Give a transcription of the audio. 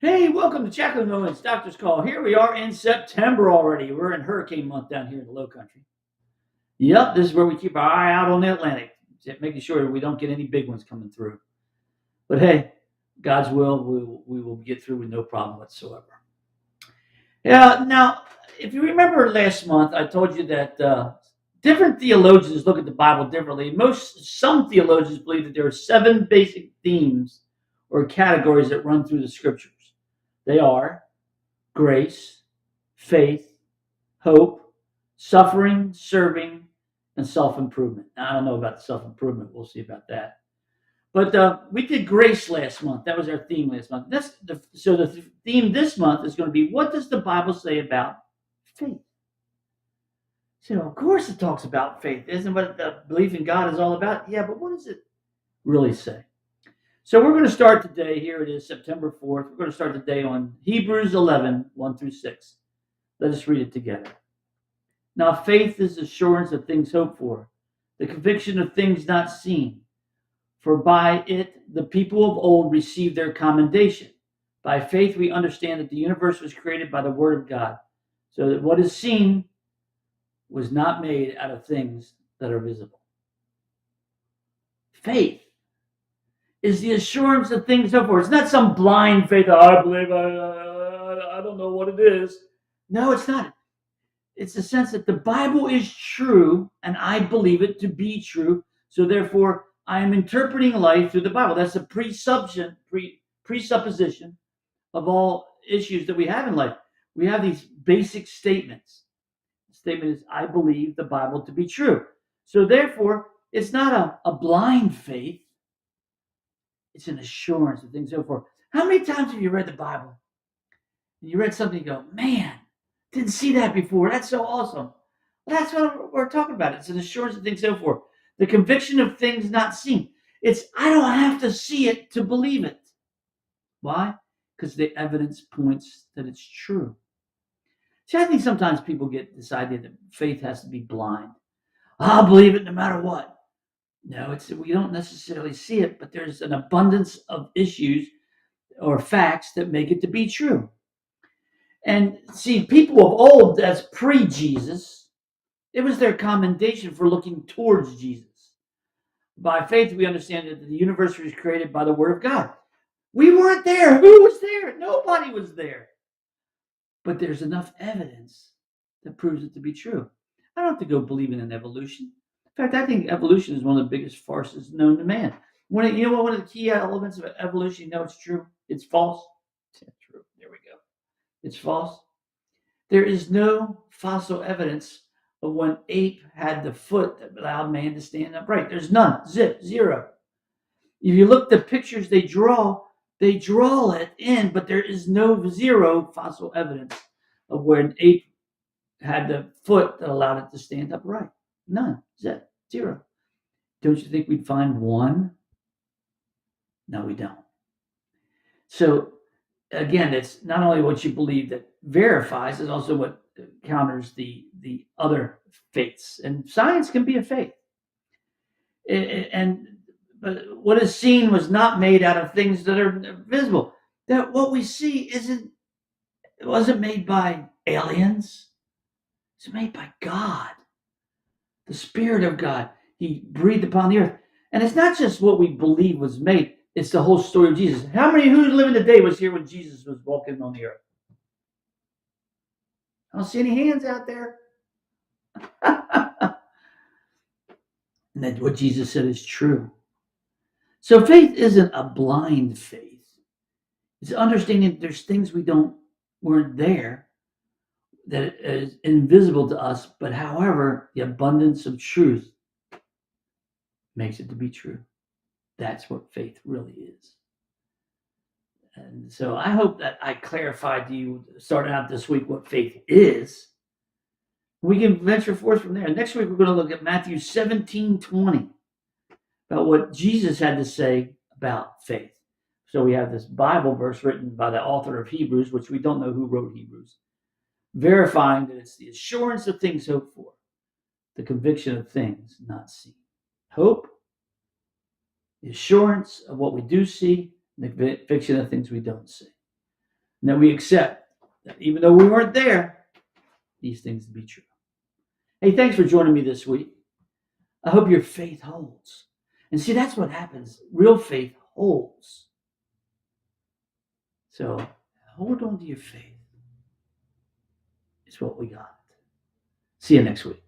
Hey, welcome to Chaplain John's Doctor's Call. Here we are in September already. We're in hurricane month down here in the low country. Yep, this is where we keep our eye out on the Atlantic, making sure we don't get any big ones coming through. But hey, God's will, we will get through with no problem whatsoever. Yeah, now, if you remember last month, I told you that different theologians look at the Bible differently. Some theologians believe that there are 7 basic themes or categories that run through the scriptures. They are grace, faith, hope, suffering, serving, and self improvement. Now, I don't know about the self improvement. We'll see about that. But we did grace last month. That was our theme last month. So the theme this month is going to be, what does the Bible say about faith? So, of course, it talks about faith. Isn't what the belief in God is all about? Yeah, but what does it really say? So we're going to start today. Here it is, September 4th. We're going to start today on Hebrews 11, 1 through 6. Let us read it together. Now, faith is assurance of things hoped for, the conviction of things not seen. For by it the people of old received their commendation. By faith we understand that the universe was created by the word of God, so that what is seen was not made out of things that are visible. Faith is the assurance of things hoped for. It's not some blind faith. I believe. I don't know what it is. No, it's not. It's the sense that the Bible is true, and I believe it to be true. So therefore, I am interpreting life through the Bible. That's a presupposition of all issues that we have in life. We have these basic statements. The statement is, I believe the Bible to be true. So therefore, it's not a blind faith. It's an assurance of things so forth. How many times have you read the Bible? And you read something and go, man, didn't see that before. That's so awesome. Well, that's what we're talking about. It's an assurance of things so forth. The conviction of things not seen. It's, I don't have to see it to believe it. Why? Because the evidence points that it's true. See, I think sometimes people get this idea that faith has to be blind. I'll believe it no matter what. No, we don't necessarily see it, but there's an abundance of issues or facts that make it to be true. And see, people of old, that's pre-Jesus, it was their commendation for looking towards Jesus. By faith, we understand that the universe was created by the word of God. We weren't there. Who was there? Nobody was there. But there's enough evidence that proves it to be true. I don't have to go believing in evolution. In fact, I think evolution is one of the biggest farces known to man. You know what? One of the key elements of evolution, you know it's true. It's false. It's true. There we go. It's false. There is no fossil evidence of when ape had the foot that allowed man to stand upright. There's none. Zero. If you look at the pictures they draw it in, but there is no zero fossil evidence of where an ape had the foot that allowed it to stand upright. None. Zero. Don't you think we'd find one? No, we don't. So again, it's not only what you believe that verifies, it's also what counters the other faiths. And science can be a faith. But what is seen was not made out of things that are visible. That what we see it wasn't made by aliens. It's made by God. The Spirit of God. He breathed upon the earth. And it's not just what we believe was made, it's the whole story of Jesus. Who's living today was here when Jesus was walking on the earth? I don't see any hands out there. And that what Jesus said is true. So faith isn't a blind faith. It's understanding there's things weren't there, that is invisible to us, but however, the abundance of truth makes it to be true. That's what faith really is. And so I hope that I clarified to you, starting out this week, what faith is. We can venture forth from there. Next week, we're going to look at Matthew 17:20, about what Jesus had to say about faith. So we have this Bible verse written by the author of Hebrews, which we don't know who wrote Hebrews, verifying that it's the assurance of things hoped for, the conviction of things not seen. Hope, the assurance of what we do see, the conviction of things we don't see. and that we accept that even though we weren't there, these things to be true. Hey, thanks for joining me this week. I hope your faith holds. And see, that's what happens. Real faith holds. So hold on to your faith. It's what we got. See you next week.